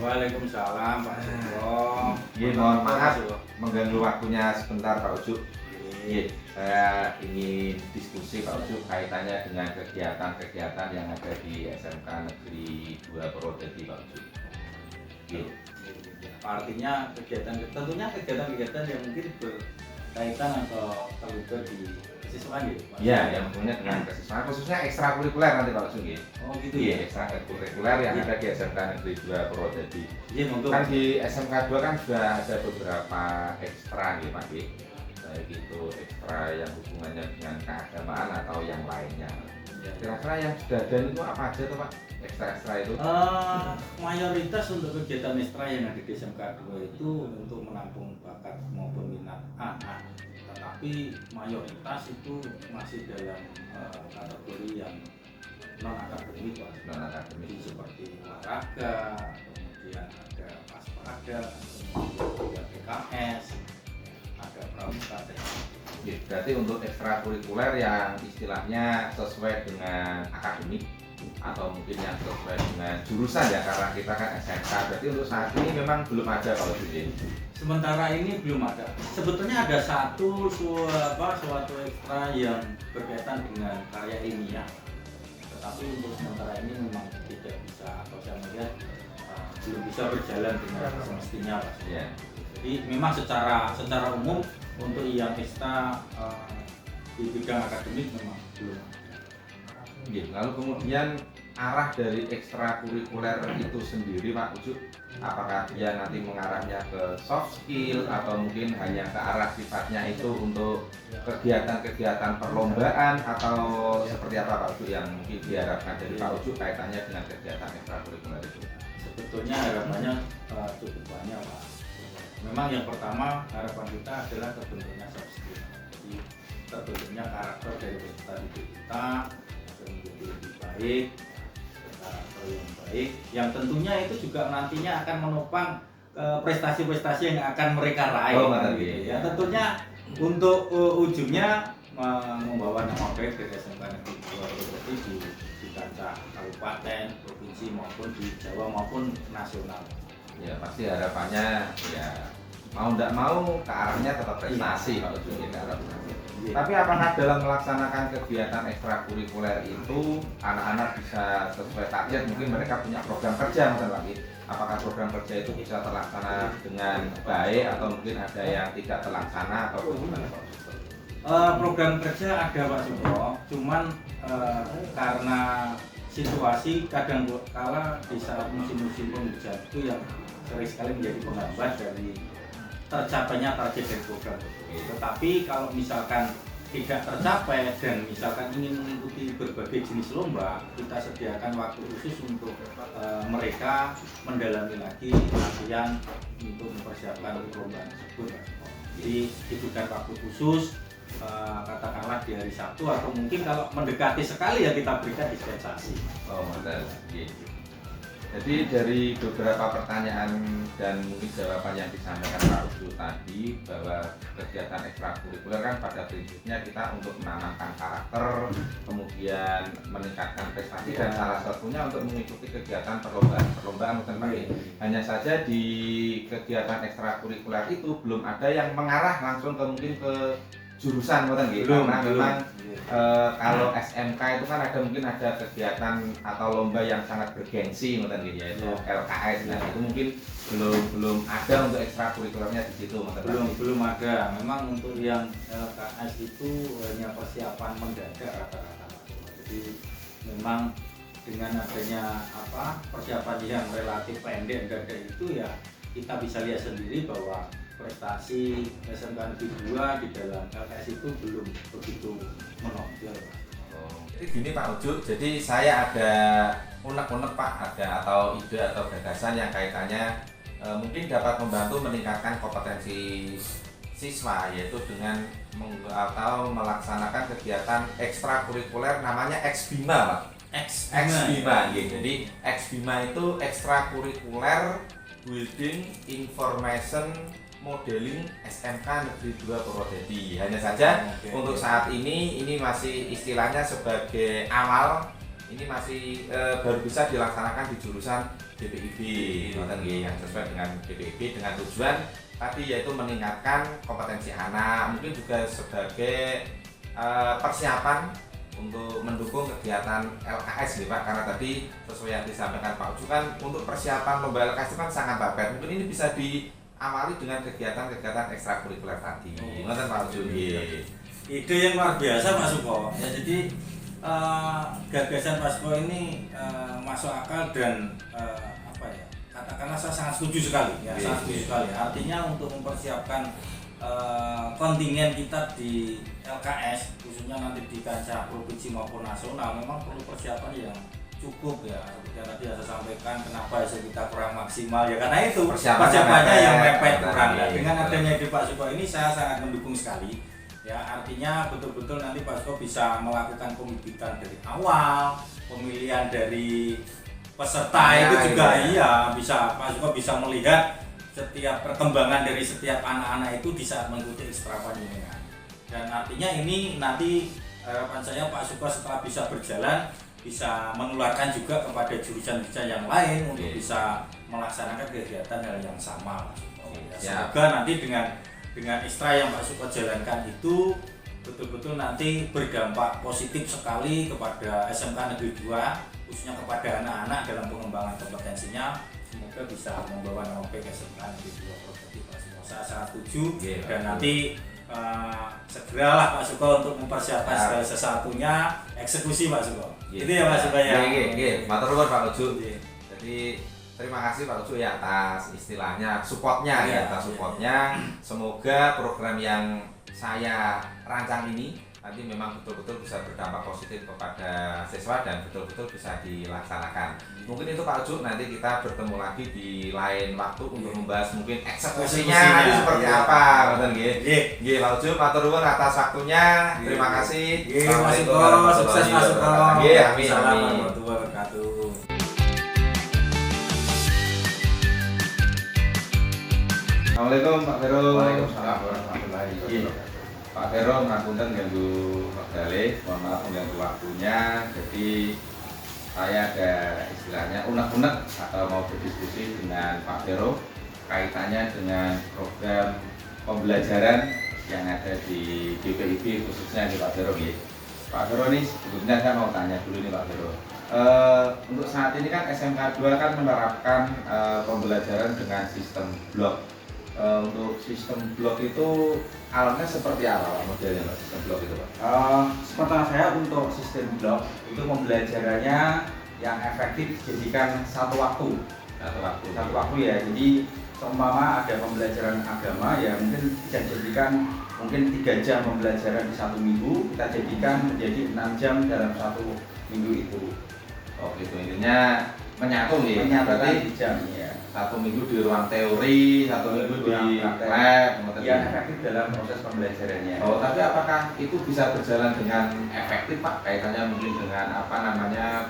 Waalaikumsalam Pak Suko. Mohon maaf mengganggu waktunya sebentar Pak Ujuk. Saya ingin diskusi Pak Ujuk kaitannya dengan kegiatan-kegiatan yang ada di SMK Negeri 2 Purwodadi Pak Ujuk. Artinya tentunya kegiatan-kegiatan yang mungkin berkaitan atau terlibat di kesiswaan ya Pak? Iya, yang tentunya dengan kesiswaan, khususnya ekstrakurikuler nanti Pak Ujuk. Oh gitu ya? ya? Ekstrakurikuler yang ada di SMK Negeri 2 Purwodadi. Iya, monggo. Kan di SMK 2 kan sudah ada beberapa ekstra gitu Pak. Baik itu ekstra yang hubungannya dengan keagamaan atau yang lainnya. Kira-kira yang sudah ada itu apa aja tuh Pak? Ekstra-ekstra itu? Mayoritas untuk kegiatan ekstra yang ada di SMK 2 itu untuk menampung bakat maupun minat anak. Tetapi mayoritas itu masih dalam kategori yang non akademik Pak. Non akademik Seperti olahraga, kemudian ada paspaga, kemudian ada PKS, ada pramuka. Ya, berarti untuk ekstrakurikuler yang istilahnya sesuai dengan akademik atau mungkin yang sesuai dengan jurusan ya, karena kita kan SMK, berarti untuk saat ini memang belum ada kalau di sementara ini belum ada. Sebetulnya ada suatu ekstra yang berkaitan dengan karya ilmiah, tetapi untuk sementara ini memang tidak bisa, atau saya melihat belum bisa berjalan dengan semestinya Pak. Ya. Jadi memang secara umum untuk yang ekstra di bidang akademik memang belum. Lalu kemudian arah dari ekstrakurikuler itu sendiri Pak Ujuk, apakah dia nanti mengarahnya ke soft skill atau mungkin hanya ke arah sifatnya itu untuk kegiatan-kegiatan perlombaan atau seperti apa Pak Ujuk yang mungkin diharapkan dari Pak Ujuk kaitannya dengan kegiatan ekstrakurikuler itu? Sebetulnya harapannya cukup banyak Pak. Memang yang pertama harapan kita adalah terbentuknya soft skill. Jadi terbentuknya karakter dari peserta didik kita menjadi lebih baik, karakter yang baik, yang tentunya itu juga nantinya akan menopang prestasi-prestasi yang akan mereka raih. Ya, tentunya untuk ujungnya membawa nama baik dari SMK Negeri 2 Purwodadi di kancah kabupaten, provinsi maupun di Jawa maupun nasional. Ya pasti harapannya ya mau tidak mau ke arahnya tetap prestasi kalau Tapi apakah dalam melaksanakan kegiatan ekstrakurikuler itu anak-anak bisa sesuai target? Mungkin mereka punya program kerja misalnya lagi. Apakah program kerja itu bisa terlaksana dengan baik atau mungkin ada yang tidak terlaksana atau bagaimana Pak? Program kerja ada Pak Sugro, cuman karena situasi kadang kala di saat musim-musim penghujan itu yang sering sekali menjadi penghambat dari tercapainya target dari program tersebut. Tetapi kalau misalkan tidak tercapai dan misalkan ingin mengikuti berbagai jenis lomba, kita sediakan waktu khusus untuk mereka mendalami lagi latihan untuk mempersiapkan lomba tersebut. Jadi diberikan waktu khusus, katakanlah di hari Sabtu atau mungkin kalau mendekati sekali ya kita berikan dispensasi. Oh, mantap. Jadi dari beberapa pertanyaan dan mungkin jawaban yang disampaikan Pak Uju tadi, bahwa kegiatan ekstrakurikuler kan pada prinsipnya kita untuk menanamkan karakter, kemudian meningkatkan prestasi dan salah satunya untuk mengikuti kegiatan perlombaan bukan Pak. Hanya saja di kegiatan ekstrakurikuler itu belum ada yang mengarah langsung ke mungkin ke jurusan karena memang kalau SMK itu kan mungkin ada kegiatan atau lomba yang sangat bergengsi yaitu LKS, nah itu mungkin belum ada untuk ekstrakurikulernya di situ belum ada. Memang untuk yang LKS itu hanya persiapan mendadak rata-rata. Jadi memang dengan adanya persiapan yang relatif pendek mendadak itu ya kita bisa lihat sendiri bahwa prestasi SMK Negeri 2 di dalam LKS itu belum begitu menonjol. Jadi gini Pak Ujuk, jadi saya ada unek-unek Pak, atau ide atau gagasan yang kaitannya mungkin dapat membantu meningkatkan kompetensi siswa, yaitu dengan melaksanakan kegiatan ekstrakurikuler namanya Eksbima Pak. Eksbima, jadi Eksbima itu ekstrakurikuler Building Information Modeling SMK Negeri 2 Purwodadi. Hanya saja untuk saat ini masih istilahnya sebagai awal, ini masih baru bisa dilaksanakan di jurusan DPIB, yang sesuai dengan DPIB dengan tujuan tadi yaitu meningkatkan kompetensi anak, mungkin juga sebagai persiapan untuk mendukung kegiatan LKS nih Pak, karena tadi sesuai yang disampaikan Pak Ucu kan untuk persiapan lomba LKS itu kan sangat padat. Mungkin ini bisa diawali dengan kegiatan-kegiatan ekstrakurikuler tadi. Ngoten Pak Ucu. Ide yang luar biasa Pak Suko. Ya, jadi gagasan Pak Suko ini masuk akal dan katakanlah saya sangat setuju sekali ya, sangat setuju sekali. Artinya untuk mempersiapkan kontingen kita di LKS khususnya nanti di kancah provinsi maupun nasional memang perlu persiapan yang cukup ya. Seperti tadi saya sampaikan kenapa hasil kita kurang maksimal ya karena itu persiapannya yang mepet kurang. Nah, dengan adanya di Pak Suko ini saya sangat mendukung sekali. Ya artinya betul-betul nanti Pak Suko bisa melakukan pembibitan dari awal, pemilihan dari peserta itu juga iya bisa Pak Suko bisa melihat setiap perkembangan dari setiap anak-anak itu di saat mengikuti ekstra panjenengan. Dan artinya ini nanti harapan saya Pak Suko setelah bisa berjalan bisa menularkan juga kepada jurusan-jurusan yang lain untuk bisa melaksanakan kegiatan hal yang sama. Ya, semoga nanti dengan ekstra yang Pak Suko jalankan itu betul-betul nanti berdampak positif sekali kepada SMK Negeri 2 khususnya kepada anak-anak dalam pengembangan kompetensinya. Semoga bisa membawa nama baik SMK Negeri 2 Purwodadi Pak Suko. Saya sangat setuju dan nanti segeralah Pak Suko untuk mempersiapkan segala sesuatunya eksekusi Pak Suko. Itu ya Pak Suko ya. Matur nuwun Pak Ucu. Jadi terima kasih Pak Ucu ya atas istilahnya supportnya atas supportnya. Semoga program yang saya rancang ini nanti memang betul-betul bisa berdampak positif kepada siswa dan betul-betul bisa dilaksanakan. Mungkin itu Pak Ucu, nanti kita bertemu lagi di lain waktu untuk membahas mungkin eksekusinya nanti seperti apa. Nggih Pak Ucu, matur nuwun atas waktunya. Terima kasih. Assalamualaikum warahmatullahi Sukses Pak Suko. Amin. Assalamualaikum warahmatullahi wabarakatuh. Assalamualaikum Pak Vero. Waalaikumsalam warahmatullahi wabarakatuh. Pak Vero, ngapunten ganggu wekdale, mohon maaf mengganggu waktunya. Jadi saya ada istilahnya unek-unek atau mau berdiskusi dengan Pak Vero kaitannya dengan program pembelajaran yang ada di DPIB khususnya di Pak Vero. Pak Vero ini sebetulnya saya mau tanya dulu nih Pak Vero. Untuk saat ini kan SMK 2 kan menerapkan pembelajaran dengan sistem blok. Untuk sistem blok itu alatnya seperti apa modelnya Pak, sistem blok itu Pak? Sepengetahuan saya untuk sistem blok itu pembelajarannya yang efektif dijadikan satu waktu ya. Jadi seumpama ada pembelajaran agama ya mungkin bisa dijadikan mungkin 3 jam pembelajaran di 1 minggu kita jadikan menjadi 6 jam dalam 1 minggu itu. Oh gitu, intinya menyatu nih. Berarti di jam ya. 1 minggu di ruang teori, 1 minggu di lab, yang efektif dalam proses pembelajarannya. Oh, tapi apakah itu bisa berjalan dengan efektif Pak? Kaitannya mungkin dengan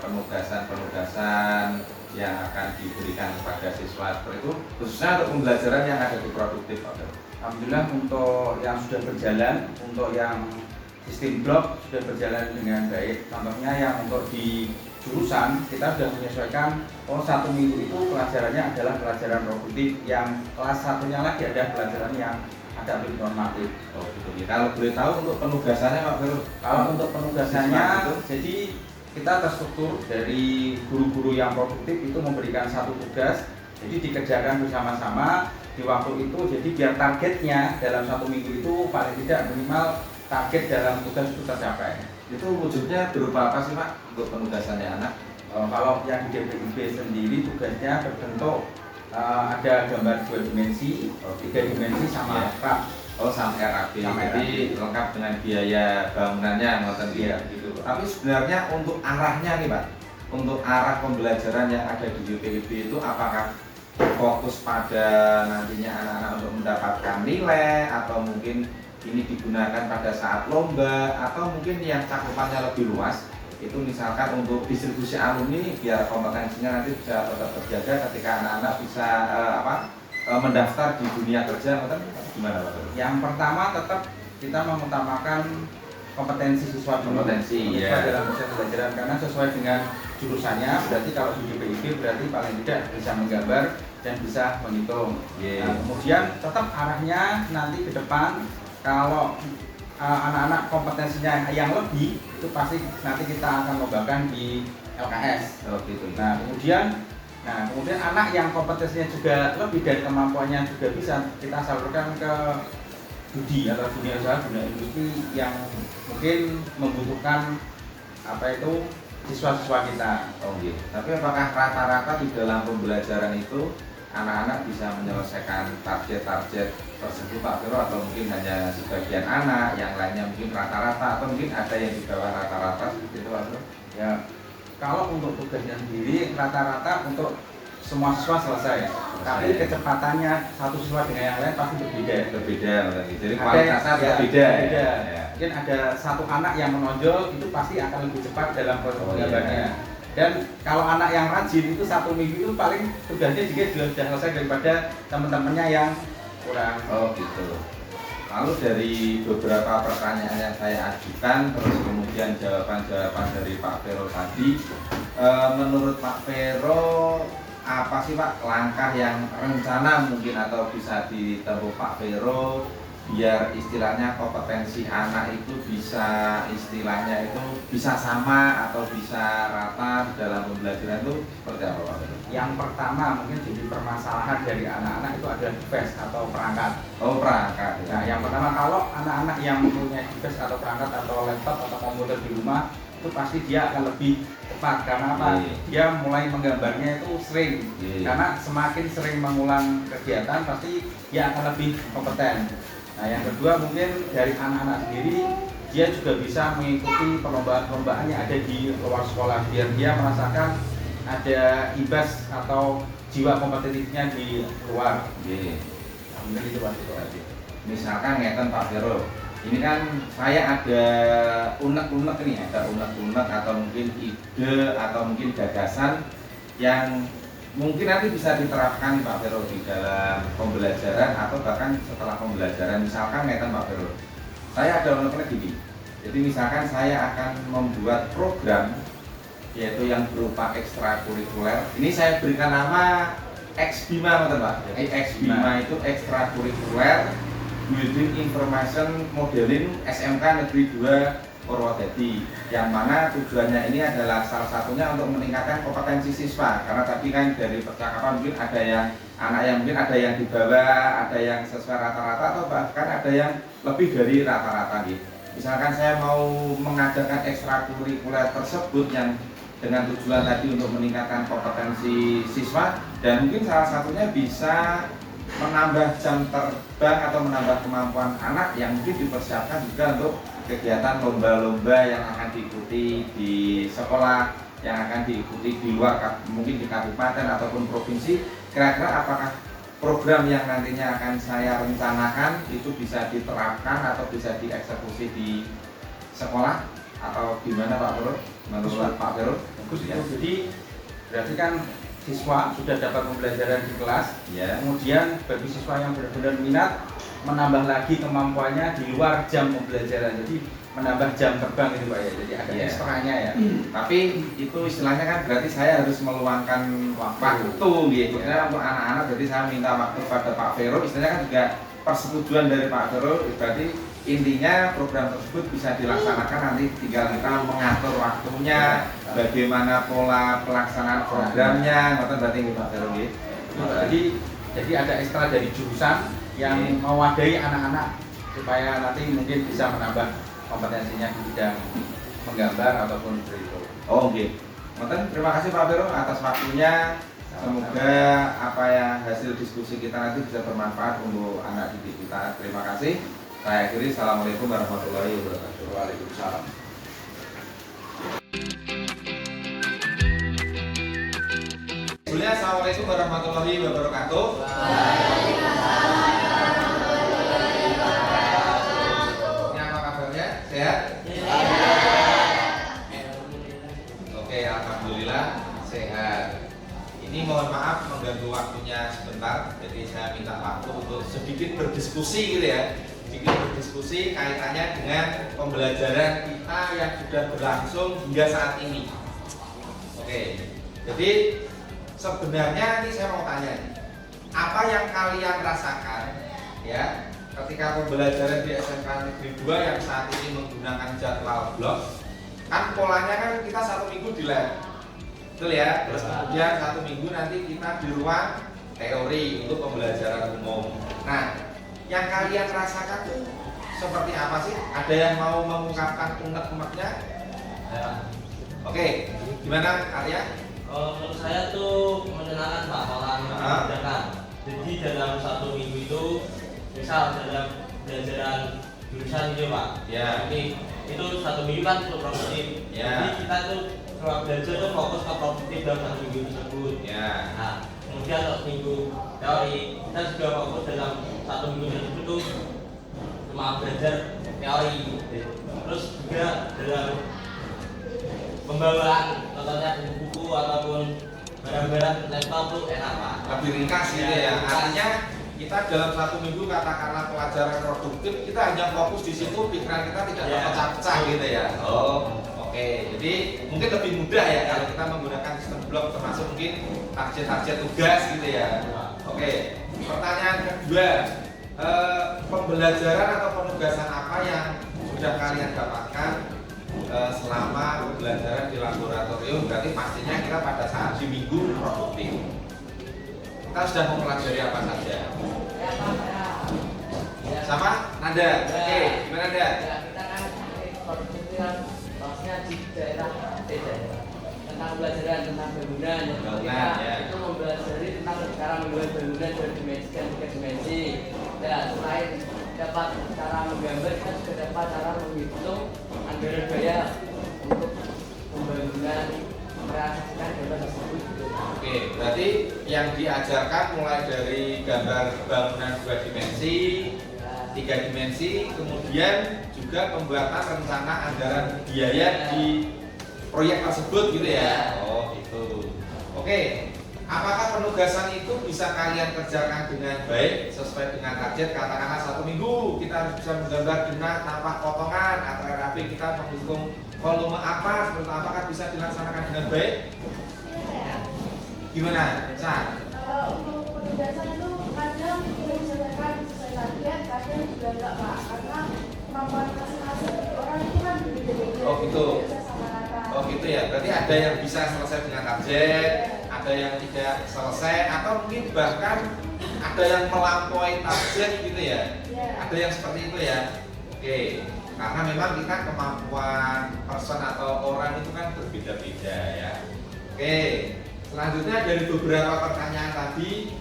penugasan yang akan diberikan kepada siswa seperti itu, khususnya untuk pembelajaran yang ada di produktif Pak. Alhamdulillah untuk yang sudah berjalan, untuk yang sistem blok sudah berjalan dengan baik. Contohnya yang untuk di jurusan kita sudah menyesuaikan 1 minggu itu pelajarannya adalah pelajaran produktif, yang kelas satunya lagi ada pelajaran yang agak lebih normatif. Oh gitu. Kalau boleh tahu untuk penugasannya Pak Vero? Kalau untuk penugasannya jadi kita terstruktur dari guru-guru yang produktif itu memberikan satu tugas, jadi dikerjakan bersama-sama di waktu itu. Jadi biar targetnya dalam 1 minggu itu paling tidak minimal target dalam tugas itu tercapai. Itu wujudnya berupa apa sih Pak untuk penugasannya anak? Kalau yang di DPIB sendiri tugasnya berbentuk ada gambar 2 dimensi, 3 dimensi sama RAP. Oh sampai RAP, jadi lengkap dengan biaya bangunannya ngoten gitu. Tapi sebenarnya untuk arahnya nih Pak, untuk arah pembelajaran yang ada di DPIB itu apakah fokus pada nantinya anak-anak untuk mendapatkan nilai atau mungkin ini digunakan pada saat lomba atau mungkin yang cakupannya lebih luas itu misalkan untuk distribusi alumni biar kompetensinya nanti bisa tetap terjaga ketika anak-anak bisa mendaftar di dunia kerja atau gimana Pak? Yang pertama tetap kita mengutamakan kompetensi siswa dulu. Kompetensi, Siswa ya. dalam proses pembelajaran, karena sesuai dengan jurusannya, berarti kalau di DPIB berarti paling tidak bisa menggambar dan bisa menghitung. Yeah. Nah, kemudian tetap arahnya nanti ke depan kalau anak-anak kompetensinya yang lebih itu pasti nanti kita akan lombakan di LKS. Oh gitu. Nah kemudian anak yang kompetensinya juga lebih dan kemampuannya juga bisa kita salurkan ke studi atau dunia usaha, dunia industri yang mungkin membutuhkan siswa-siswa kita. Oh gitu. Tapi apakah rata-rata di dalam pembelajaran itu anak-anak bisa menyelesaikan target-target tersebut Pak Vero, atau mungkin hanya sebagian anak, yang lainnya mungkin rata-rata, atau mungkin ada yang di bawah rata-rata seperti itu Pak Vero? Ya, kalau untuk tugasnya sendiri rata-rata untuk semua siswa selesai. Tapi kecepatannya satu siswa dengan yang lain pasti berbeda. Berbeda, jadi kualitasnya berbeda. Beda. Ya. Mungkin ada satu anak yang menonjol itu pasti akan lebih cepat dalam proses penggambarnya. Dan kalau anak yang rajin itu 1 minggu itu paling tugasnya juga sudah selesai daripada teman-temannya yang kurang. Oh gitu. Lalu dari beberapa pertanyaan yang saya ajukan, terus kemudian jawaban-jawaban dari Pak Vero tadi, menurut Pak Vero apa sih Pak langkah yang rencana mungkin atau bisa ditempuh Pak Vero biar istilahnya kompetensi anak itu bisa istilahnya itu bisa sama atau bisa rata dalam pembelajaran itu seperti apa Pak Vero? Yang pertama mungkin jadi permasalahan dari anak-anak itu adalah device atau perangkat. Oh perangkat. Nah, yang pertama kalau anak-anak yang mempunyai device atau perangkat atau laptop atau komputer di rumah itu pasti dia akan lebih cepat karena apa? Dia mulai menggambarnya itu sering. Karena semakin sering mengulang kegiatan pasti dia akan lebih kompeten. Nah, yang kedua mungkin dari anak-anak sendiri dia juga bisa mengikuti perlombaan-perlombaan yang ada di luar sekolah biar dia merasakan ada ibas atau jiwa kompetitifnya di luar. Mungkin itu Pak Vero. Misalkan ngeten Pak Vero, ini kan saya ada unek-unek nih, ada unek-unek atau mungkin ide atau mungkin gagasan yang mungkin nanti bisa diterapkan Pak Vero di dalam pembelajaran atau bahkan setelah pembelajaran. Misalkan ngeten Pak Vero, saya ada unek-unek gini. Jadi misalkan saya akan membuat program yaitu yang berupa ekstrakurikuler. Ini saya berikan nama X-BIMA Pak. X-BIMA itu ekstrakurikuler Building Information Modeling SMK Negeri 2 Purwodadi, yang mana tujuannya ini adalah salah satunya untuk meningkatkan kompetensi siswa. Karena tadi kan dari percakapan mungkin ada yang anak yang mungkin ada yang di bawah, ada yang sesuai rata-rata atau bahkan ada yang lebih dari rata-rata gitu. Misalkan saya mau mengadakan ekstrakurikuler tersebut yang dengan tujuan tadi untuk meningkatkan kompetensi siswa, dan mungkin salah satunya bisa menambah jam terbang atau menambah kemampuan anak yang mungkin dipersiapkan juga untuk kegiatan lomba-lomba yang akan diikuti di sekolah, yang akan diikuti di luar, mungkin di kabupaten ataupun provinsi. Kira-kira apakah program yang nantinya akan saya rencanakan itu bisa diterapkan atau bisa dieksekusi di sekolah atau gimana Pak Vero? Menurut Pak Vero? Ya. Jadi berarti kan siswa sudah dapat pembelajaran di kelas, ya. Kemudian bagi siswa yang benar-benar minat menambah lagi kemampuannya di luar jam pembelajaran, jadi menambah jam terbang itu Pak ya, jadi ada ekstranya ya. Tapi itu istilahnya kan berarti saya harus meluangkan waktu gitu. Karena untuk anak-anak, jadi saya minta waktu pada Pak Vero, istilahnya kan juga persetujuan dari Pak Vero, berarti intinya program tersebut bisa dilaksanakan, nanti tinggal kita mengatur waktunya, bagaimana pola pelaksanaan programnya, ngoten berarti ini Pak Vero gitu. Jadi ada ekstra dari jurusan yang mewadahi anak-anak supaya nanti mungkin bisa menambah kompetensinya di bidang menggambar ataupun berhitung. Oh gitu. Terima kasih Pak Vero atas waktunya. Semoga apa ya hasil diskusi kita nanti bisa bermanfaat untuk anak didik kita. Terima kasih. Saya akhiri. Assalamualaikum warahmatullahi wabarakatuh. Waalaikumsalam. Assalamualaikum warahmatullahi wabarakatuh. Ini apa kabarnya? Sehat? Oke, alhamdulillah sehat. Ini mohon maaf mengganggu waktunya sebentar. Jadi saya minta waktu untuk sedikit berdiskusi gitu ya. Di ini berdiskusi kaitannya dengan pembelajaran kita yang sudah berlangsung hingga saat ini. Oke, jadi sebenarnya ini saya mau tanya nih, apa yang kalian rasakan ya ketika pembelajaran di SMK Negeri 2 yang saat ini menggunakan jadwal blok? Kan polanya kan kita 1 minggu di lab, betul ya? Terus kemudian 1 minggu nanti kita di ruang teori untuk pembelajaran umum. Nah, yang kalian rasakan tuh seperti apa sih? Ada yang mau mengungkapkan unek-uneknya? Ya. Oke, gimana Arya? Menurut saya tuh menyenangkan Pak malah memudahkan. Jadi dalam 1 minggu itu, misal dalam pelajaran jurusan gitu Pak. Ya. Jadi itu 1 minggu kan untuk produktif. Ya. Jadi kita tuh kalau belajar tuh fokus ke produktif dalam 1 minggu tersebut. Ya. Nah, kemudian untuk minggu teori kita juga fokus dalam 1 minggu tersebut tuh cuma belajar teori. Terus juga dalam pembawaan contohnya buku ataupun barang-barang laptop tuh enak Pak. Lebih ringkas gitu ya. Artinya kita dalam 1 minggu katakanlah pelajaran produktif, kita hanya fokus di situ, pikiran kita tidak terpecah-pecah gitu ya. Oh, oke. Jadi mungkin lebih mudah ya kalau kita menggunakan sistem blok, termasuk mungkin target-target tugas gitu ya. Oke. Pertanyaan kedua, pembelajaran atau penugasan apa yang sudah kalian dapatkan selama pembelajaran di laboratorium? Berarti pastinya kita pada saat di minggu produktif kita sudah mempelajari apa saja. Sama Nanda? Oke, gimana Nanda? Ya, kita kan produktif kan maksudnya di daerah beda tentang pelajaran tentang bangunan ya. Bangunan, ya. Itu mempelajari tentang cara membuat bangunan 2 dimensi dan 3 dimensi. Ya, selain dapat cara menggambar, kita juga dapat cara menghitung anggaran biaya untuk pembangunan merealisasikan gambar tersebut. Oke, berarti yang diajarkan mulai dari gambar bangunan 2 dimensi, 3 dimensi, kemudian juga pembuatan rencana anggaran biaya di proyek tersebut gitu ya. Oh gitu. Oke, apakah penugasan itu bisa kalian kerjakan dengan baik sesuai dengan target? Katakanlah 1 minggu kita harus bisa menggambar dengan tanpa potongan atau RAB, kita menghitung volume apa, seperti apakah bisa dilaksanakan dengan baik? Gimana? Kalau untuk penugasan itu kadang kita disesuaikan sesuai target, kadang juga enggak Pak, karena kemampuan masing-masing orang itu kan berbeda-beda. Oh gitu. Tidak bisa sama rata. Oh gitu ya. Berarti ada yang bisa selesai dengan target, ada yang tidak selesai, atau mungkin bahkan ada yang melampaui target gitu ya. Iya. Ada yang seperti itu ya. Oke. Karena memang kita kemampuan person atau orang itu kan berbeda-beda ya. Oke. Selanjutnya dari beberapa pertanyaan tadi,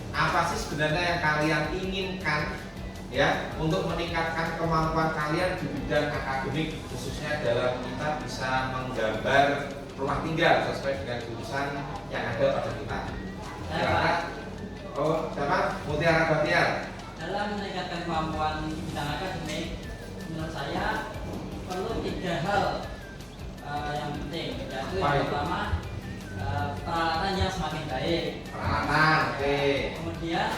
apa sih sebenarnya yang kalian inginkan ya untuk meningkatkan kemampuan kalian di bidang akademik, khususnya dalam kita bisa menggambar rumah tinggal sesuai dengan jurusan yang ada pada kita. Silakan. Oh, siapa? Mutiara Batiar. Dalam meningkatkan kemampuan di bidang akademik, menurut saya perlu 3 hal yang penting, yaitu Apa yang itu? pertama peralatan yang semakin baik. Peralatan, oke. Kemudian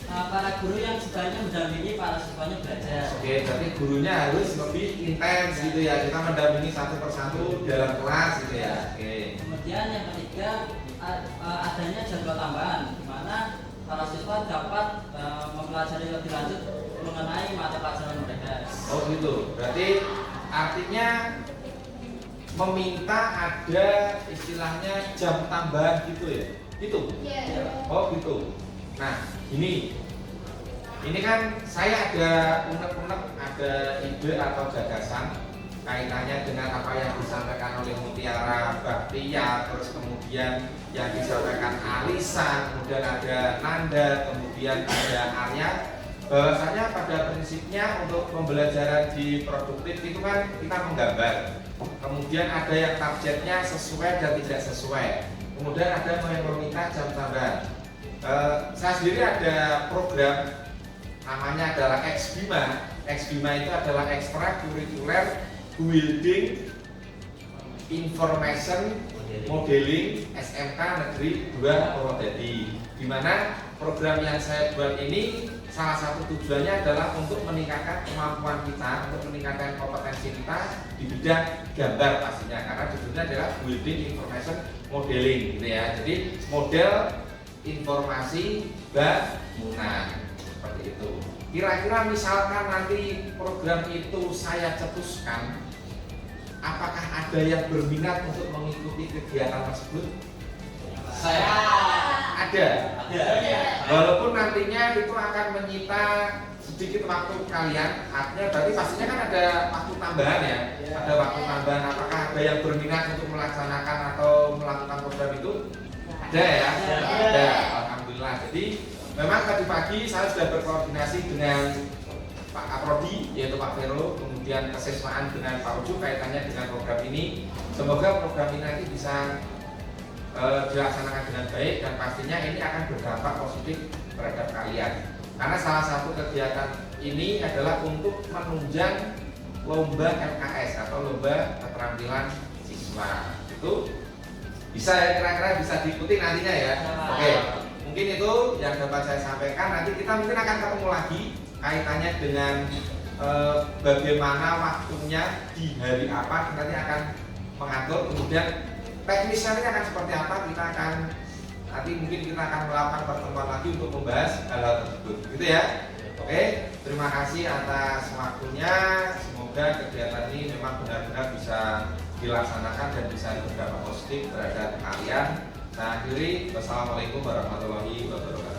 para guru yang sebaiknya mendampingi para siswanya belajar. Oke, berarti gurunya harus lebih intens gitu ya. Kita mendampingi satu persatu dalam kelas gitu ya. Oke. Kemudian yang ketiga adanya jadwal tambahan, di mana para siswa dapat mempelajari lebih lanjut mengenai mata pelajaran mereka. Oh gitu. Berarti artinya meminta ada istilahnya jam tambahan gitu ya. Gitu. Iya. Oh gitu. Nah, ini kan saya ada unek-unek, ada ide atau gagasan kaitannya dengan apa yang disampaikan oleh Mutiara Baktia, terus kemudian yang disampaikan Alisa, kemudian ada Nanda, kemudian ada Arya. Bahwasanya pada prinsipnya untuk pembelajaran di produktif itu kan kita menggambar. Kemudian ada yang targetnya sesuai dan tidak sesuai. Kemudian ada yang meminta jam tambahan. Saya sendiri ada program namanya adalah Xbima. Xbima itu adalah Extracurricular Building Information Modeling SMK Negeri 2 Purwodadi, di mana program yang saya buat ini salah satu tujuannya adalah untuk meningkatkan kemampuan kita, untuk meningkatkan kompetensi kita di bidang gambar pastinya, karena tujuannya adalah building information modeling gitu ya. Jadi model informasi bangunan seperti itu. Kira-kira misalkan nanti program itu saya cetuskan, apakah ada yang berminat untuk mengikuti kegiatan tersebut? Saya Ada. ada. Walaupun nantinya itu akan menyita sedikit waktu kalian, artinya berarti pastinya kan ada waktu tambahan ya. Ada waktu tambahan. Apakah ada yang berminat untuk melaksanakan atau melakukan program itu? Ada ya? Ada. Alhamdulillah. Jadi memang tadi pagi saya sudah berkoordinasi dengan Pak Kaprodi, yaitu Pak Vero, kemudian kesesmaan dengan Pak Uju kaitannya dengan program ini. Semoga program ini nanti bisa dilaksanakan dengan baik dan pastinya ini akan berdampak positif terhadap kalian. Karena salah satu kegiatan ini adalah untuk menunjang lomba LKS atau lomba keterampilan siswa. Itu bisa ya, kira-kira bisa diikuti nantinya ya. Oke, mungkin itu yang dapat saya sampaikan. Nanti kita mungkin akan ketemu lagi kaitannya dengan bagaimana waktunya di hari apa, nanti akan mengatur, kemudian teknisnya ini akan seperti apa, kita akan nanti mungkin kita akan melakukan pertemuan lagi untuk membahas hal tersebut, gitu ya. Oke, terima kasih atas waktunya. Semoga kegiatan ini memang benar-benar bisa dilaksanakan dan bisa berdampak positif terhadap kalian. Saya akhiri, wassalamualaikum warahmatullahi wabarakatuh.